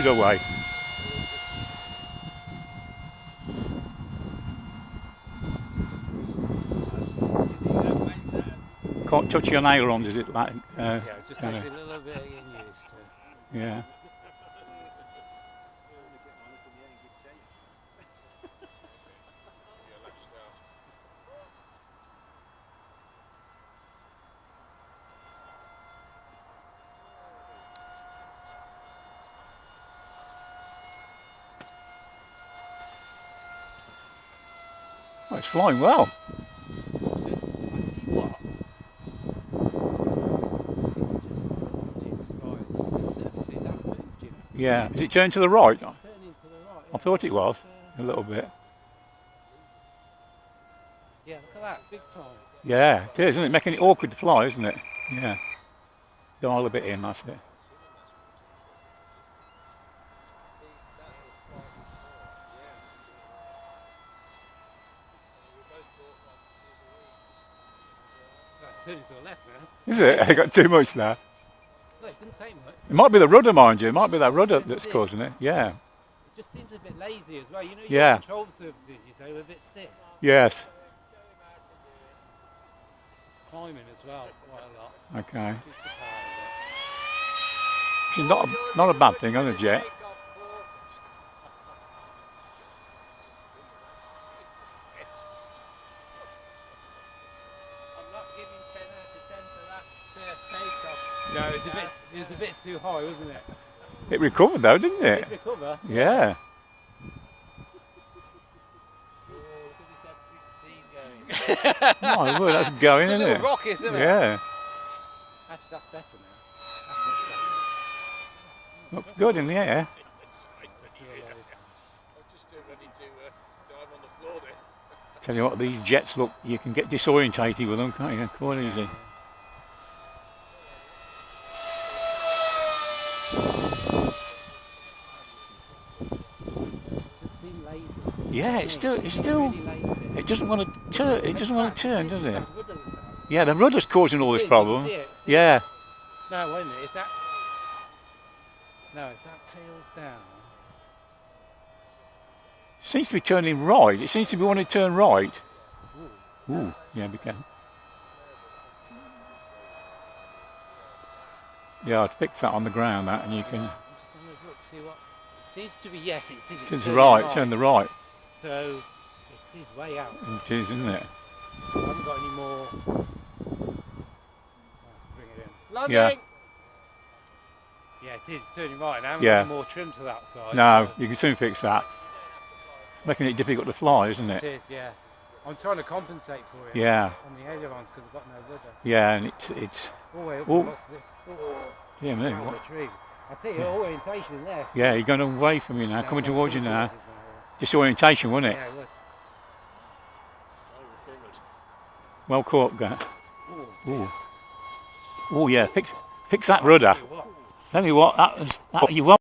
away. Can't touch your ailerons, is it? Like, yeah, it just takes a little bit of getting used to. Yeah. Oh, it's flying well. Yeah, is it turning to the right? I thought it was, a little bit. Yeah, look at that, big time. Yeah, it is, isn't it? Making it awkward to fly, isn't it? Yeah. Dial a bit in, that's it. That's turning to the left now. Is it? I got too much now. No, it didn't take much. It might be the rudder, mind you. It might be that rudder that's causing it. Yeah. It just seems a bit lazy as well. You know, yeah. Your control surfaces, you say, were a bit stiff. Yes. It's climbing as well, quite a lot. Okay. Which is not a bad thing on a jet. No, it was a bit too high, wasn't it? It recovered though, didn't it? It recovered? Yeah. My word, that's going, isn't it? Rocket, isn't it? Yeah. Actually, that's better now. That's much better. Looks good in the air. Tell you what, these jets look, you can get disorientated with them, can't you? Quite easy. Yeah, it's still, it doesn't want to turn, does it? Yeah, the rudder's causing all this problem. Yeah. No, wait a minute, is that, no, if that tails down. Seems to be turning right, it seems to be wanting to turn right. Ooh, yeah, be careful. Yeah, I'd fix that on the ground, that, and you can... I'm just going to look, see what, it seems to be, yes, it is. It's right, turn the right. So, it is way out. It is, isn't it? I haven't got any more. Bring it in. Landing! Yeah. Yeah, it is turning right now. Yeah. More trim to that side. No, so. you can soon fix that. It's making it difficult to fly, isn't it? It is, yeah. I'm trying to compensate for it. Yeah. On the ailerons because I've got no rudder. Yeah, and it's. Oh, wait, oh. what's this? Oh. Yeah, me. Oh, the tree. I tell you, orientation there. Yeah, you're going away from you now, coming towards you now. Yeah. Disorientation, wasn't it? Yeah, it was. Well caught, Gat. Oh, yeah, fix that rudder. Tell you what, that you won't.